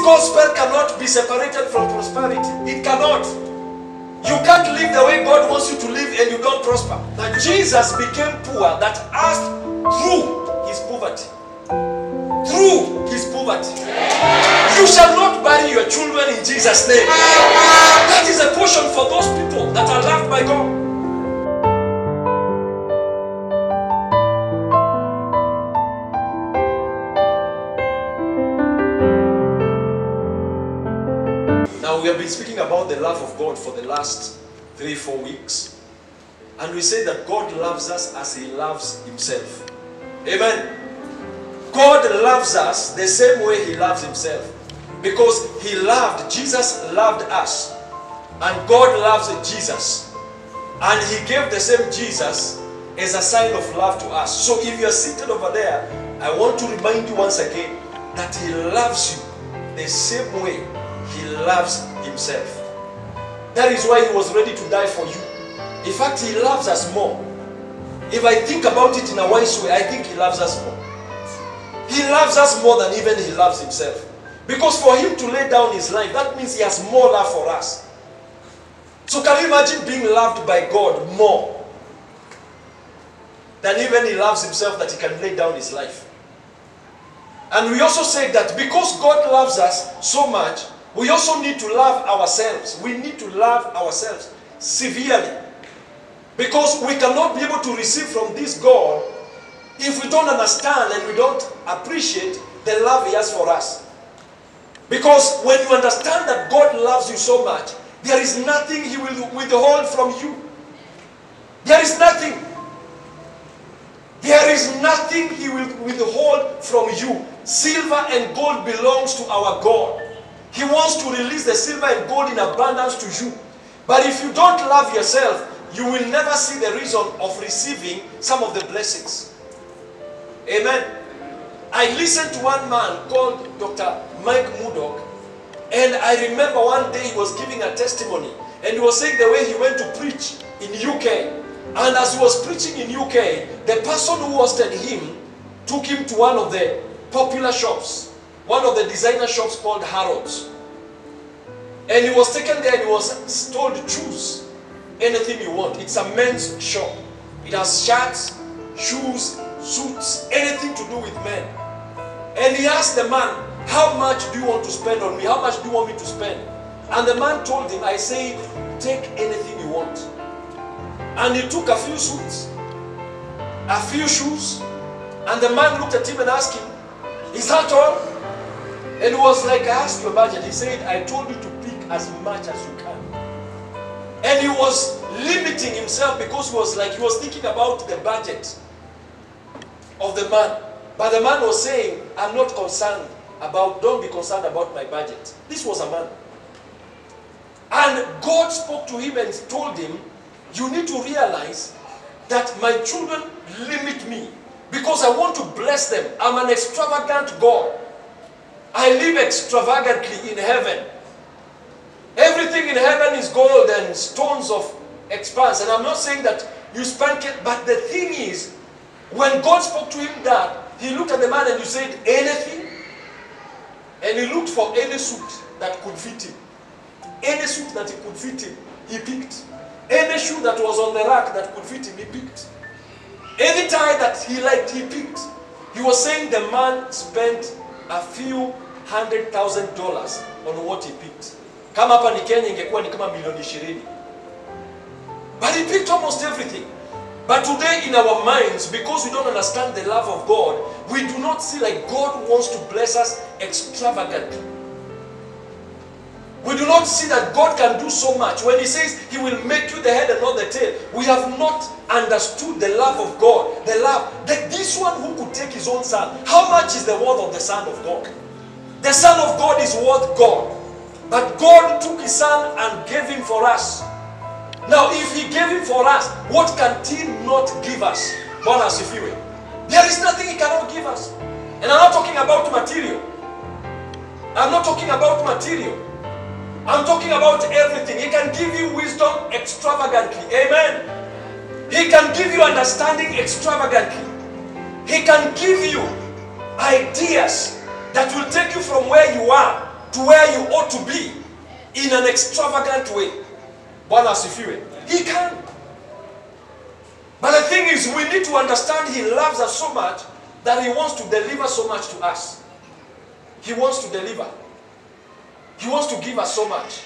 gospel cannot be separated from prosperity. It cannot. You can't live the way God wants you to live and you don't prosper. Now Jesus became poor that asked through his poverty. Through his poverty. You shall not bury your children in Jesus' name. That is a portion for those people that are loved by God. Now we have been speaking about the love of God for the last 3-4 weeks. And we say that God loves us as he loves himself. Amen. God loves us the same way he loves himself. Because he loved, Jesus loved us. And God loves Jesus. And he gave the same Jesus as a sign of love to us. So if you are seated over there, I want to remind you once again that he loves you the same way he loves himself. That is why he was ready to die for you. In fact, he loves us more. If I think about it in a wise way, I think he loves us more. He loves us more than even he loves himself. Because for him to lay down his life, that means he has more love for us. So can you imagine being loved by God more than even he loves himself, that he can lay down his life? And we also say that because God loves us so much, we also need to love ourselves. We need to love ourselves severely. Because we cannot be able to receive from this God if we don't understand and we don't appreciate the love he has for us. Because when you understand that God loves you so much, there is nothing he will withhold from you. There is nothing. There is nothing he will withhold from you. Silver and gold belongs to our God. He wants to release the silver and gold in abundance to you. But if you don't love yourself, you will never see the reason of receiving some of the blessings. Amen. I listened to one man called Dr. Mike Murdock, and I remember one day he was giving a testimony, and he was saying the way he went to preach in UK. And as he was preaching in UK, the person who hosted him took him to one of the popular shops, one of the designer shops called Harrods. And he was taken there and he was told, choose anything you want. It's a men's shop. It has shirts, shoes, suits, anything to do with men. And he asked the man, how much do you want to spend on me? How much do you want me to spend? And the man told him, I said, take anything you want. And he took a few suits, a few shoes, and the man looked at him and asked him, is that all? And he was like, I asked you a budget. He said, I told you to pick as much as you can. And he was limiting himself because he was thinking about the budget of the man. But the man was saying, I'm not concerned about, don't be concerned about my budget. This was a man. And God spoke to him and told him, you need to realize that my children limit me because I want to bless them. I'm an extravagant God. I live extravagantly in heaven. Everything in heaven is gold and stones of expanse. And I'm not saying that you spend it, but the thing is, when God spoke to him that, he looked at the man and you said, anything? And he looked for any suit that could fit him. Any suit that could fit him, he picked. Any shoe that was on the rack that could fit him, he picked. Any tie that he liked, he picked. He was saying the man spent a few $100,000 on what he picked. Kama hapa ni Kenya ingekuwa ni kama milioni 20. But he picked almost everything. But today in our minds, because we don't understand the love of God, we do not see like God wants to bless us extravagantly. We do not see that God can do so much. When he says he will make you the head and not the tail, we have not understood the love of God. The love, that this one who could take his own son. How much is the worth of the Son of God? The Son of God is worth God. But God took his son and gave him for us. Now if he gave him for us, what can he not give us? There is nothing he cannot give us. And I'm not talking about material. I'm not talking about material. I'm talking about everything. He can give you wisdom extravagantly. Amen. He can give you understanding extravagantly. He can give you ideas that will take you from where you are to where you ought to be in an extravagant way. Bwana asifiwe. He can. But the thing is, we need to understand he loves us so much that he wants to deliver so much to us. He wants to deliver. He wants to give us so much.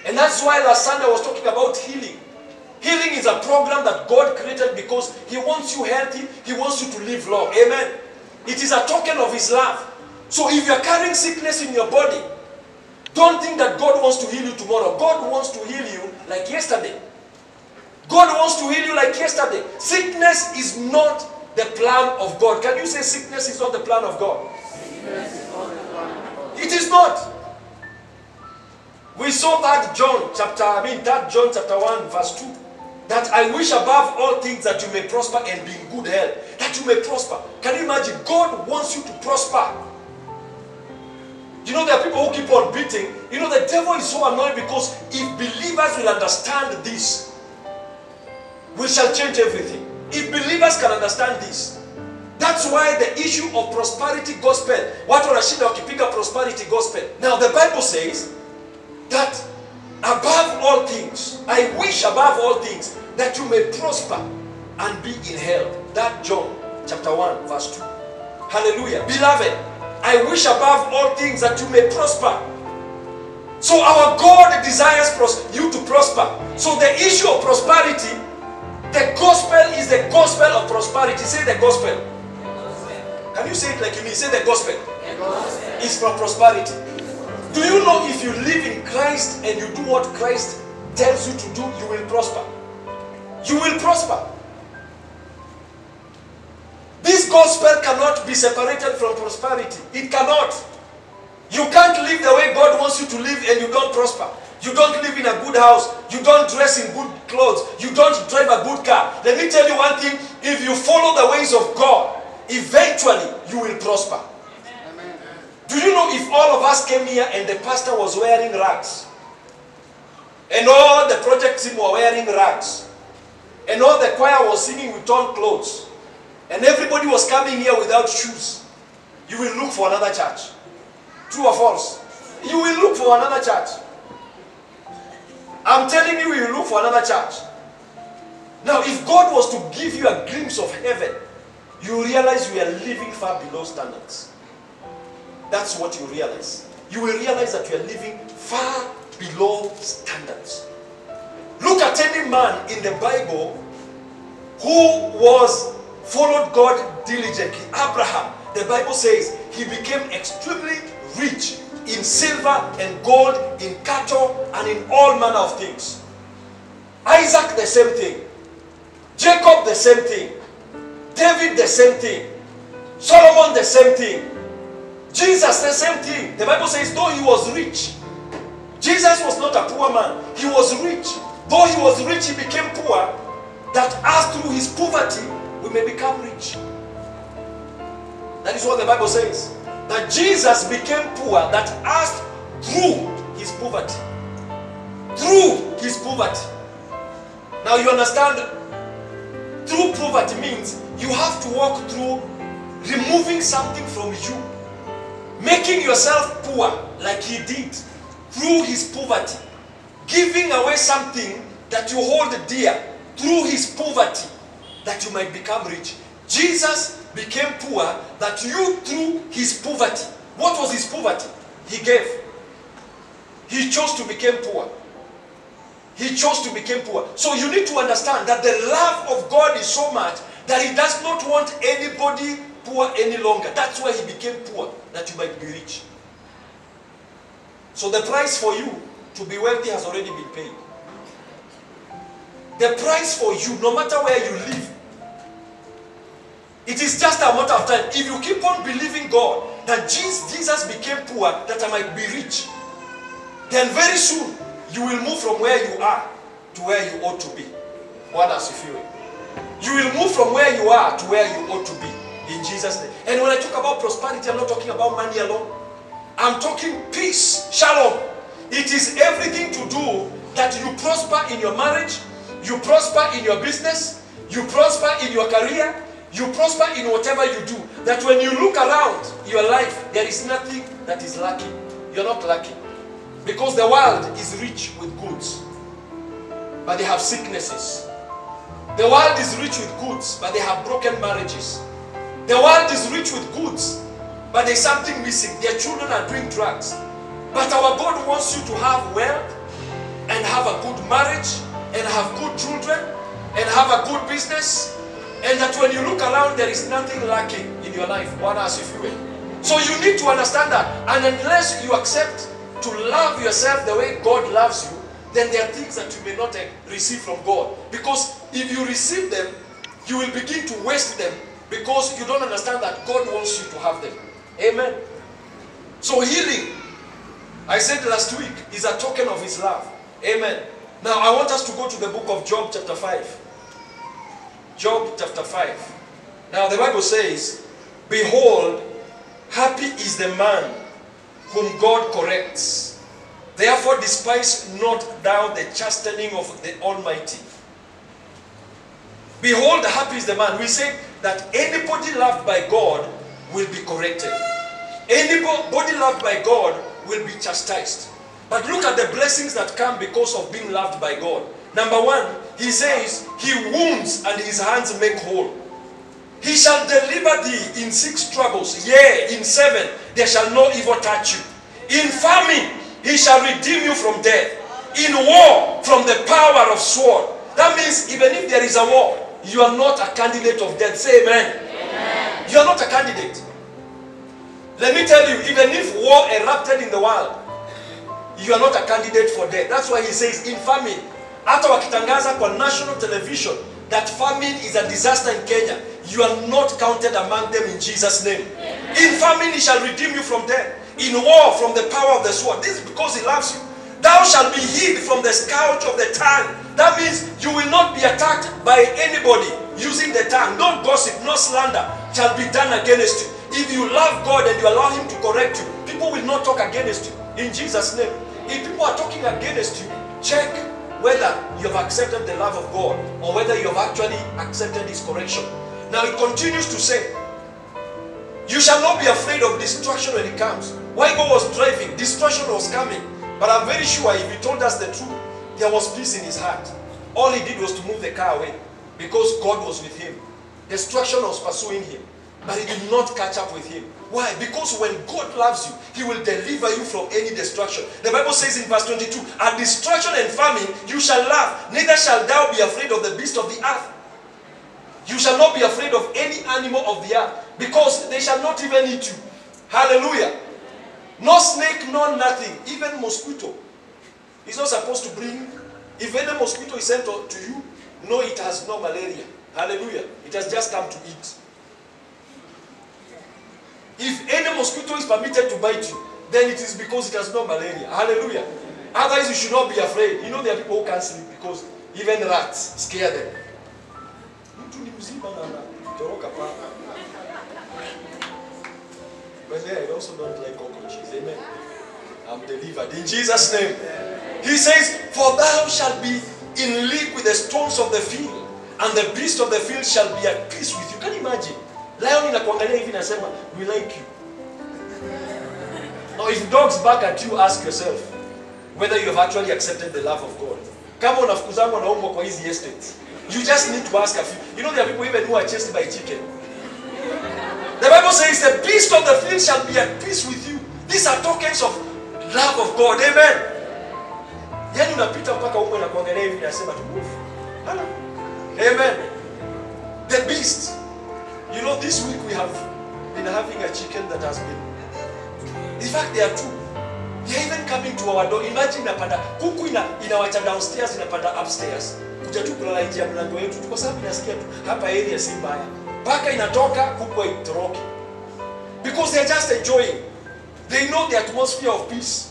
And that's why last Sunday I was talking about healing. Healing is a program that God created because he wants you healthy. He wants you to live long. Amen. It is a token of his love. So if you are carrying sickness in your body, don't think that God wants to heal you tomorrow. God wants to heal you like yesterday. God wants to heal you like yesterday. Sickness is not the plan of God. Can you say sickness is not the plan of God? It is not. We saw 3 John chapter 1 verse 2. That I wish above all things that you may prosper and be in good health. That you may prosper. Can you imagine? God wants you to prosper. You know, there are people who keep on beating. You know, the devil is so annoyed because if believers will understand this, we shall change everything. If believers can understand this, that's why the issue of prosperity gospel, watu wanashinda wakipiga prosperity gospel. Now the Bible says that above all things, I wish above all things that you may prosper and be in health. That John chapter 1 verse 2. Hallelujah. Beloved, I wish above all things that you may prosper. So our God desires you to prosper. So the issue of prosperity, the gospel is the gospel of prosperity. Say the gospel. Can you say it like you mean? Say the gospel. Is for prosperity. Do you know if you live in Christ and you do what Christ tells you to do, you will prosper? You will prosper. This gospel cannot be separated from prosperity. It cannot. You can't live the way God wants you to live and you don't prosper. You don't live in a good house. You don't dress in good clothes. You don't drive a good car. Let me tell you one thing. If you follow the ways of God, eventually you will prosper. Amen. Do you know if all of us came here and the pastor was wearing rags, and all the project team were wearing rags, and all the choir was singing with torn clothes, and everybody was coming here without shoes, you will look for another church. True or false? You will look for another church. I'm telling you, you will look for another church. Now, if God was to give you a glimpse of heaven, you realize we are living far below standards. That's what you realize. You will realize that you are living far below standards. Look at any man in the Bible who followed God diligently. Abraham, the Bible says, he became extremely rich in silver and gold, in cattle, and in all manner of things. Isaac, the same thing. Jacob, the same thing. David, the same thing. Solomon, the same thing. Jesus, the same thing. The Bible says, though he was rich, Jesus was not a poor man. He was rich. Though he was rich, he became poor, that as through his poverty, we may become rich. That is what the Bible says. That Jesus became poor, that as through his poverty. Through his poverty. Now you understand, through poverty means you have to walk through removing something from you. Making yourself poor like he did. Through his poverty. Giving away something that you hold dear. Through his poverty. That you might become rich. Jesus became poor that you through his poverty. What was his poverty? He gave. He chose to become poor. He chose to become poor. So you need to understand that the love of God is so much that he does not want anybody poor any longer. That's why he became poor, that you might be rich. So the price for you to be wealthy has already been paid. The price for you, no matter where you live, it is just a matter of time. If you keep on believing God that Jesus became poor that I might be rich, then very soon you will move from where you are to where you ought to be. What does you feel? You will move from where you are to where you ought to be. In Jesus' name. And when I talk about prosperity, I'm not talking about money alone. I'm talking peace, shalom. It is everything to do that you prosper in your marriage, you prosper in your business, you prosper in your career, you prosper in whatever you do. That when you look around your life, there is nothing that is lacking. you're not lucky. Because the world is rich with goods, but they have sicknesses. The world is rich with goods, but they have broken marriages. The world is rich with goods, but there's something missing. Their children are doing drugs. But our God wants you to have wealth, and have a good marriage, and have good children, and have a good business, and that when you look around, there is nothing lacking in your life. So you need to understand that. And unless you accept to love yourself the way God loves you, then there are things that you may not receive from God. Because if you receive them, you will begin to waste them, because you don't understand that God wants you to have them. Amen. So healing, I said last week, is a token of His love. Amen. Now I want us to go to the book of Job chapter 5. Job chapter 5. Now the Bible says, behold, happy is the man whom God corrects. Therefore despise not thou the chastening of the Almighty. Behold, happy is the man. We say that anybody loved by God will be corrected. Anybody loved by God will be chastised. But look at the blessings that come because of being loved by God. Number one, He says, He wounds and His hands make whole. He shall deliver thee in 6 troubles. Yea, in 7 there shall no evil touch you. In famine He shall redeem you from death. In war from the power of sword. That means even if there is a war, you are not a candidate of death. Say amen. Amen. You are not a candidate. Let me tell you, even if war erupted in the world, you are not a candidate for death. That's why He says in famine. Hata wakitangaza kwa national television that famine is a disaster in Kenya, you are not counted among them in Jesus' name. Amen. In famine He shall redeem you from death. In war from the power of the sword. This is because He loves you. Thou shalt be hid from the scourge of the tongue. That means you will not be attacked by anybody using the tongue. No gossip, no slander shall be done against you. If you love God and you allow Him to correct you, people will not talk against you. In Jesus' name. If people are talking against you, check whether you have accepted the love of God or whether you have actually accepted His correction. Now it continues to say, you shall not be afraid of destruction when it comes. While God was driving, destruction was coming. But I'm very sure if He told us the truth, there was peace in His heart. All He did was to move the car away because God was with Him. Destruction was pursuing Him, but it did not catch up with Him. Why? Because when God loves you, He will deliver you from any destruction. The Bible says in verse 22, at destruction and famine you shall laugh, neither shall thou be afraid of the beast of the earth. You shall not be afraid of any animal of the earth, because they shall not even eat you. Hallelujah. No snake, no nothing, even mosquito. It's not supposed to bring. If any mosquito is sent to you, no, it has no malaria. Hallelujah. It has just come to eat. If any mosquito is permitted to bite you, then it is because it has no malaria. Hallelujah. Otherwise, you should not be afraid. You know there are people who can't sleep because even rats scare them. But yeah, I also don't like cockroaches. Amen. I'm delivered. In Jesus' name. He says, for thou shalt be in league with the stones of the field, and the beast of the field shall be at peace with you. Can you imagine? Lion inakuangalia hivi nasema, we like you. Now if dogs bark at you, ask yourself whether you have actually accepted the love of God. Kama unafukuzana na umbwa kwa hizi estates, you just need to ask a few. You know there are people even who are chased by chicken. The Bible says the beast of the field shall be at peace with you. These are tokens of love of God. Amen. Yani unapita mpaka umbwa na kuangalia hivi nasema tu move. Amen. The beast. You know, this week we have been having a chicken that has been. In fact, there are 2. They are even coming to our door. Imagine inapanda kuku inawacha downstairs, inapanda upstairs. Kuja tu kulala nje ya mlango wetu kwa sababu nasikia tu hapa area si mbaya. Paka inatoka kuku haitoroki. Because they are just enjoying. They know the atmosphere of peace.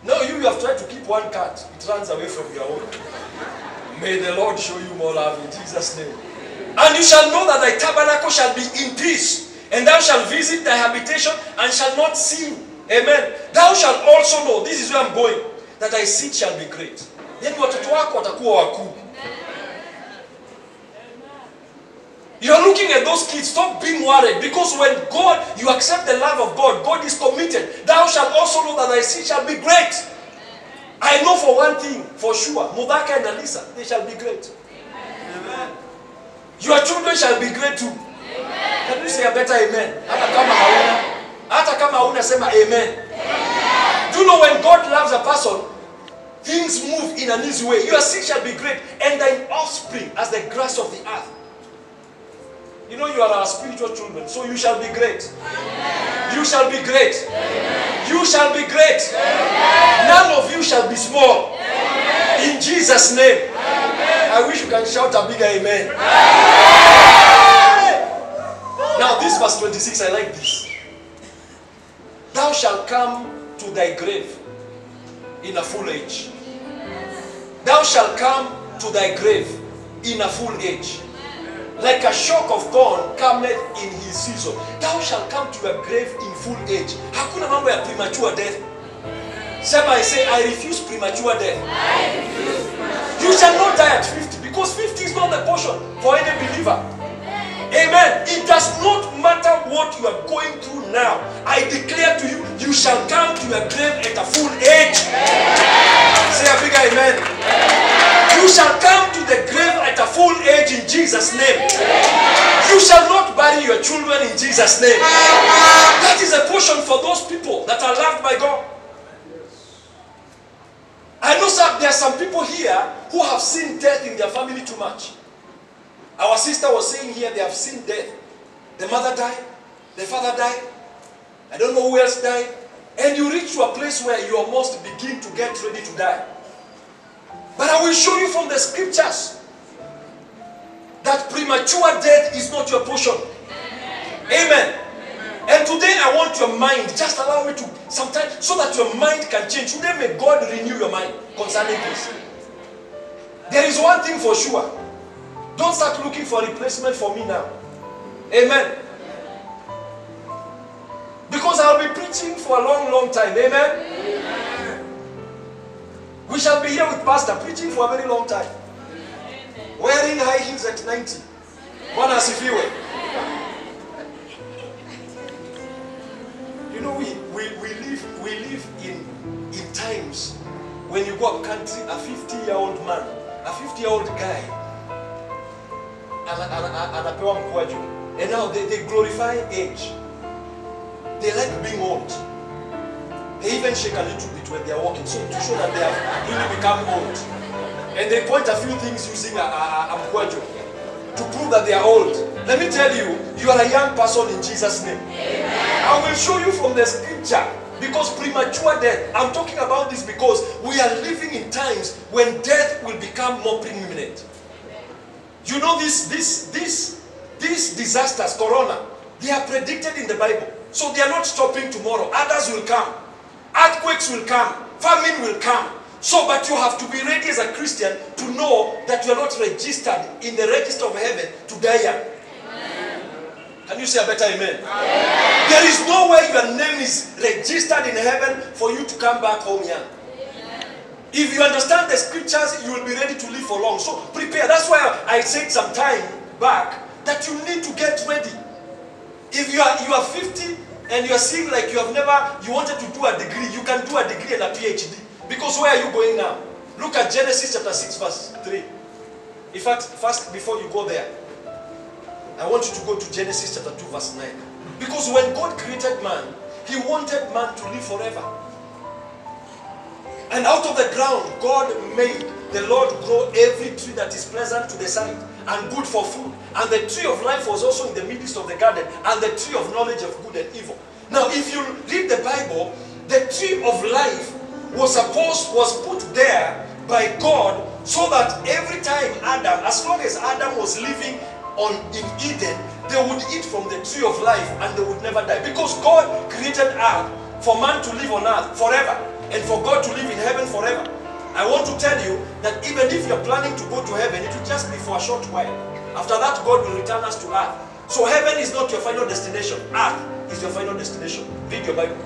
Now you have tried to keep one cat, it runs away from your own. May the Lord show you more love in Jesus' name. And you shall know that thy tabernacle shall be in peace, and thou shalt visit thy habitation and shall not sin. Amen. Thou shalt also know, this is where I'm going, that thy seed shall be great. Then watoto wako watakuwa wakuu. You're looking at those kids, stop being worried. Because when God, you accept the love of God, God is committed. Thou shalt also know that thy seed shall be great. I know for one thing, for sure, Mudaka and Alisa, they shall be great. Amen. Your children shall be great too. Amen. Can you say a better amen? Hata kama hauna sema amen. Do you know when God loves a person, things move in an easy way. Your seed shall be great, and thine offspring as the grass of the earth. You know you are our spiritual children, so you shall be great. Amen. You shall be great. Amen. You shall be great. Amen. None of you shall be small. Amen. In Jesus' name. Amen. I wish you can shout a bigger amen. Amen. Now this verse 26, I like this. Thou shalt come to thy grave in a full age. Thou shalt come to thy grave in a full age. Like a shock of corn cometh in his season. Thou shalt come to your grave in full age. Hakuna mambo ya premature death. Sema, I say, I refuse premature death. You shall not die at 50, because 50 is not the portion for any believer. Amen. It does not matter what you are going through now. I declare to you, you shall come to your grave at a full age. Say a big amen. You shall come to the grave at a full age in Jesus' name. You shall not bury your children in Jesus' name. That is a portion for those people that are loved by God. I know there are some people here who have seen death in their family too much. Our sister was saying here they have seen death. The mother died, the father died, I don't know who else died. And you reach to a place where you almost begin to get ready to die. But I will show you from the scriptures that premature death is not your portion. Amen. And today I want your mind, just allow me to, sometimes, so that your mind can change. Today may God renew your mind concerning this. There is one thing for sure. Don't start looking for a replacement for me now. Amen. Because I'll be preaching for a long, long time. Amen. Amen. We shall be here with Pastor preaching for a very long time. Amen. Wearing high heels at 90. One as if you were. You know, we live in times when you go up country, a 50-year-old man, a 50-year-old guy, and now they glorify age. They like being old. They even shake a little bit when they are walking, so to show that they have really become old. And they point a few things using a mkwajo to prove that they are old. Let me tell you, you are a young person in Jesus' name. Amen. I will show you from the scripture, because premature death, I'm talking about this because we are living in times when death will become more preeminent. You know these disasters, corona, they are predicted in the Bible. So they are not stopping tomorrow. Others will come. Earthquakes will come. Famine will come. So, but you have to be ready as a Christian to know that you are not registered in the register of heaven to die young. Amen. Can you say a better amen? Amen. There is no way your name is registered in heaven for you to come back home young. If you understand the scriptures, you will be ready to live for long. So prepare. That's why I said some time back that you need to get ready. If you are 50 and you are seeing like you wanted to do a degree, you can do a degree and a PhD. Because where are you going now? Look at Genesis chapter 6 verse 3. In fact, first before you go there, I want you to go to Genesis chapter 2 verse 9. Because when God created man, He wanted man to live forever. And out of the ground, God made the Lord grow every tree that is pleasant to the sight and good for food. And the tree of life was also in the midst of the garden, and the tree of knowledge of good and evil. Now, if you read the Bible, the tree of life was put there by God so that every time Adam, as long as Adam was living in Eden, they would eat from the tree of life and they would never die. Because God created earth for man to live on earth forever, and for God to live in heaven forever. I want to tell you that even if you're planning to go to heaven, it will just be for a short while. After that, God will return us to earth. So heaven is not your final destination. Earth is your final destination. Read your Bible.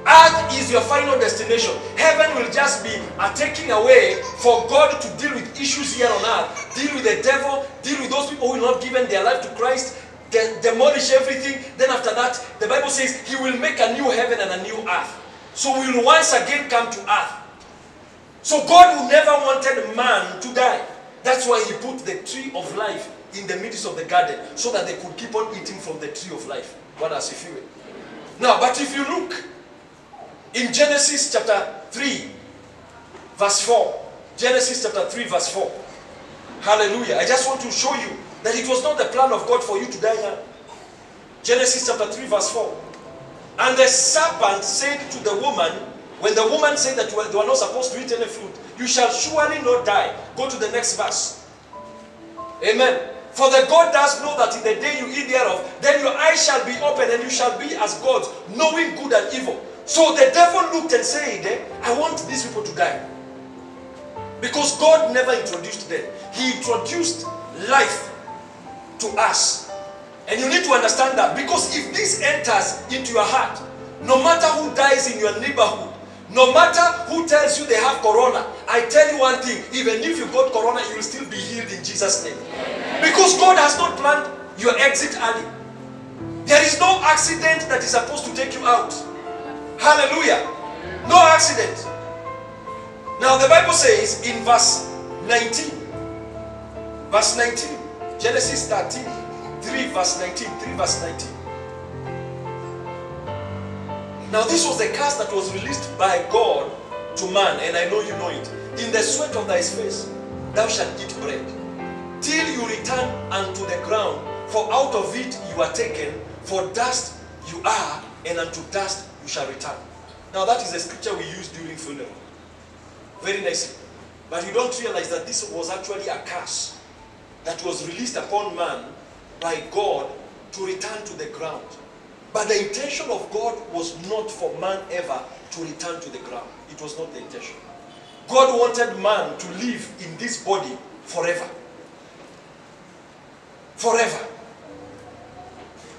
Earth Earth is your final destination. Heaven will just be a taking away for God to deal with issues here on earth. Deal with the devil, deal with those people who will not given their life to Christ, demolish everything. Then after that, the Bible says he will make a new heaven and a new earth. So we will once again come to earth. So God who never wanted man to die. That's why he put the tree of life in the midst of the garden, so that they could keep on eating from the tree of life. What does he feel? Now, but if you look in Genesis chapter 3, verse 4. Genesis chapter 3, verse 4. Hallelujah. I just want to show you that it was not the plan of God for you to die now. Genesis chapter 3, verse 4. And the serpent said to the woman, when the woman said that they were not supposed to eat any fruit, you shall surely not die. Go to the next verse. Amen. For the God does know that in the day you eat thereof, then your eyes shall be open and you shall be as gods, knowing good and evil. So the devil looked and said, I want these people to die. Because God never introduced them. He introduced life to us. And you need to understand that. Because if this enters into your heart, no matter who dies in your neighborhood, no matter who tells you they have corona, I tell you one thing, even if you got corona, you will still be healed in Jesus' name. Because God has not planned your exit early. There is no accident that is supposed to take you out. Hallelujah. No accident. Now the Bible says in verse 19, verse 19, Genesis 13, 3 verse 19, 3 verse 19. Now this was the curse that was released by God to man, and I know you know it. In the sweat of thy face thou shalt eat bread, till you return unto the ground, for out of it you are taken, for dust you are, and unto dust you shall return. Now that is the scripture we use during funeral. Very nicely. But you don't realize that this was actually a curse that was released upon man by God to return to the ground. But the intention of God was not for man ever to return to the ground. It was not the intention. God wanted man to live in this body forever. Forever.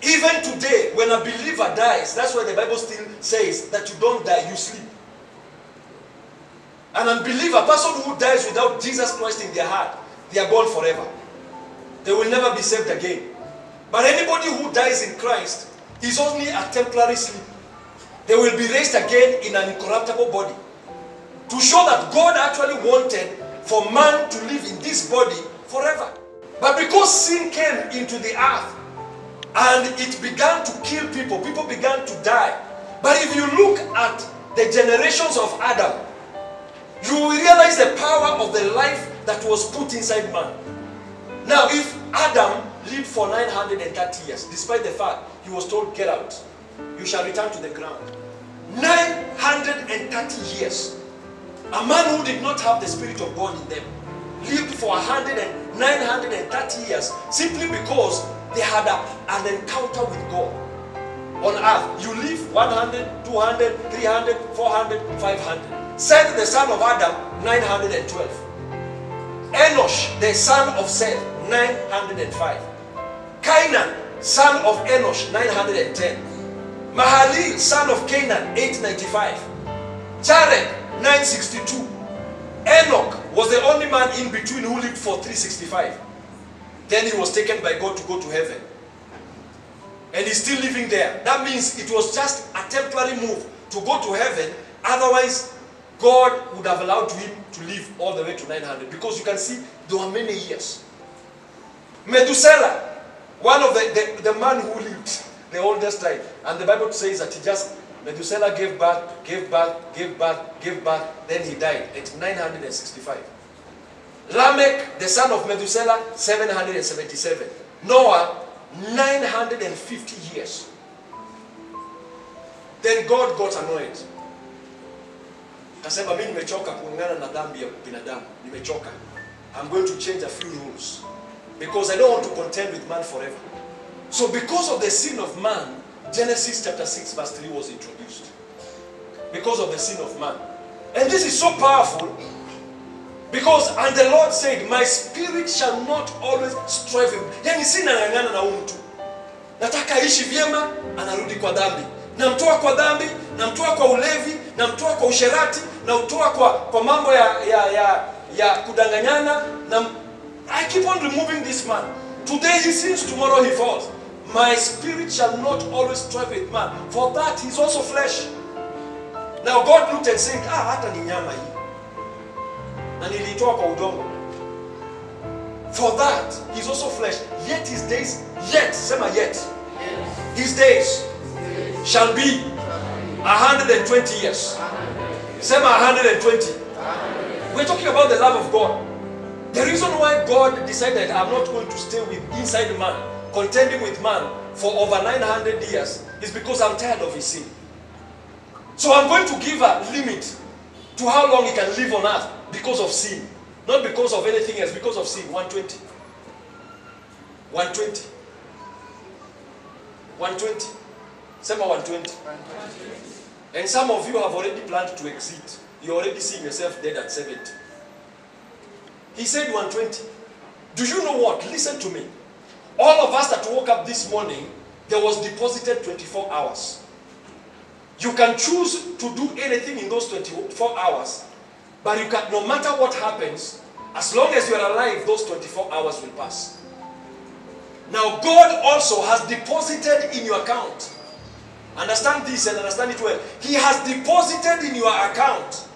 Even today, when a believer dies, that's why the Bible still says that you don't die, you sleep. An unbeliever, a person who dies without Jesus Christ in their heart, they are gone forever. They will never be saved again. But anybody who dies in Christ is only a temporary sleep. They will be raised again in an incorruptible body. To show that God actually wanted for man to live in this body forever. But because sin came into the earth and it began to kill people, people began to die. But if you look at the generations of Adam, you will realize the power of the life that was put inside man. Now, if Adam lived for 930 years, despite the fact he was told, get out, you shall return to the ground. 930 years. A man who did not have the Spirit of God in them lived for 930 years simply because they had an encounter with God. On earth, you live 100, 200, 300, 400, 500. Seth, the son of Adam, 912. Enosh, the son of Seth, 905. Cainan, son of Enosh, 910. Mahalil, son of Canaan, 895. Jared, 962. Enoch was the only man in between who lived for 365. Then he was taken by God to go to heaven. And he's still living there. That means it was just a temporary move to go to heaven. Otherwise, God would have allowed him to live all the way to 900. Because you can see there were many years. Methuselah, one of the man who lived the oldest time. And the Bible says that Methuselah gave birth, then he died at 965. Lamech, the son of Methuselah, 777. Noah, 950 years. Then God got annoyed. Akasema, mimi nimechoka kuungana na dhambi ya binadamu. Nimechoka. I'm going to change a few rules. Because I don't want to contend with man forever. So because of the sin of man, Genesis chapter 6 verse 3 was introduced. Because of the sin of man. And this is so powerful. Because, and the Lord said, my spirit shall not always strive him. Yani sina ngangana na mtu. Nataka aishi vyema, anarudi kwa dhambi. Namtoa kwa dhambi, namtoa kwa ulevi, namtoa kwa usherati, namtoa kwa mambo ya kudanganyana. I keep on removing this man. Today he sins, tomorrow he falls. My spirit shall not always strive with man, for that he is also flesh. Now God looked and said, hata ni nyama hii, na nilitoa kwa udongo. For that he is also flesh. Yet his days, sema yet, his days shall be 120 years. Sema 120. We're talking about the love of God. The reason why God decided I'm not going to stay inside man, contending with man for over 900 years, is because I'm tired of his sin. So I'm going to give a limit to how long he can live on earth because of sin. Not because of anything else, because of sin. 120. 120. 120. Sema 120. And some of you have already planned to exit. You're already seeing yourself dead at 70. He said 120. Do you know what? Listen to me. All of us that woke up this morning, there was deposited 24 hours. You can choose to do anything in those 24 hours, but you can, no matter what happens, as long as you are alive, those 24 hours will pass. Now, God also has deposited in your account. Understand this and understand it well. He has deposited in your account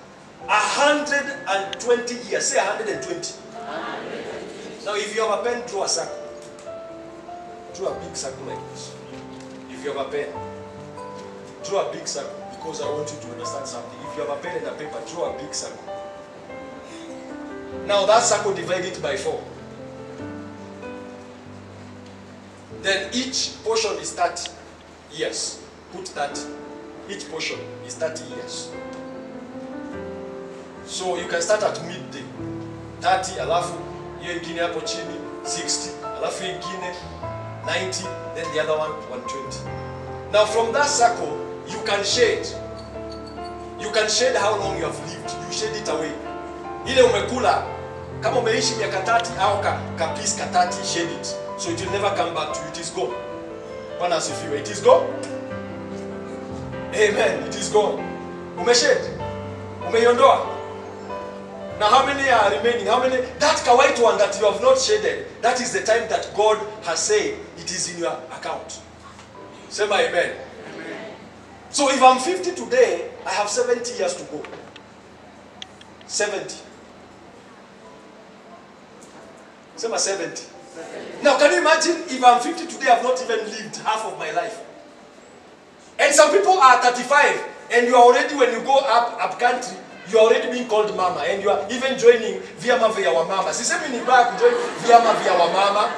120 years. Say 120. Now, if you have a pen, draw a circle. Draw a big circle like this. If you have a pen, draw a big circle, because I want you to understand something. If you have a pen and a paper, draw a big circle. Now that circle, divide it by 4. Then each portion is 30 years. Put 30. Each portion is 30 years. So you can start at midday. 30, alafu, hiyo ingine hapo chini, 60. Alafu ingine, 90. Then the other one, 120. Now from that circle, you can shade. You can shade how long you have lived. You shade it away. Ile umekula, kama umeishi miaka 30 au ka piece ka 30, shade it. So it will never come back to you. It is gone. Bwana asifiwe. It is gone. Amen. It is gone. Umeshade. Umeiondoa. Now how many are remaining? How many? That white one that you have not shaded, that is the time that God has said it is in your account. Say my amen. Amen. So if I'm 50 today, I have 70 years to go. 70. Say my 70. Now can you imagine if I'm 50 today, I've not even lived half of my life. And some people are 35 and you are already, when you go up country, you are already being called mama, and you are even joining vyama vya wamama. Sisemi ni baya kujoin vyama vya wamama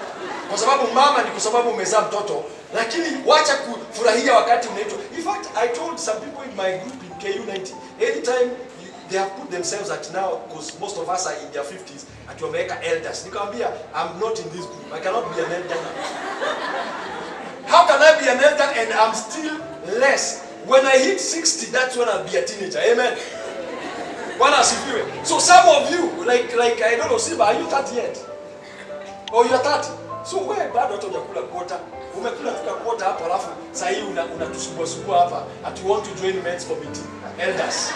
kwa sababu mama ni kwa sababu umezaa mtoto, lakini wacha kufurahia wakati unaitwa. In fact, I told some people in my group in KU90, anytime they have put themselves at now, because most of us are in their 50s, at wameweka elders. Nikamwambia, I'm not in this group. I cannot be an elder now. How can I be an elder and I'm still less? When I hit 60, that's when I'll be a teenager. Amen. So some of you, like I don't know, Simba, are you 30 yet? Or you are 30? So where bado hata hujakula quota? Umekula tuka quota hapo alafu sasa hii unatusumbua hapa. At you want to join men's committee, elders.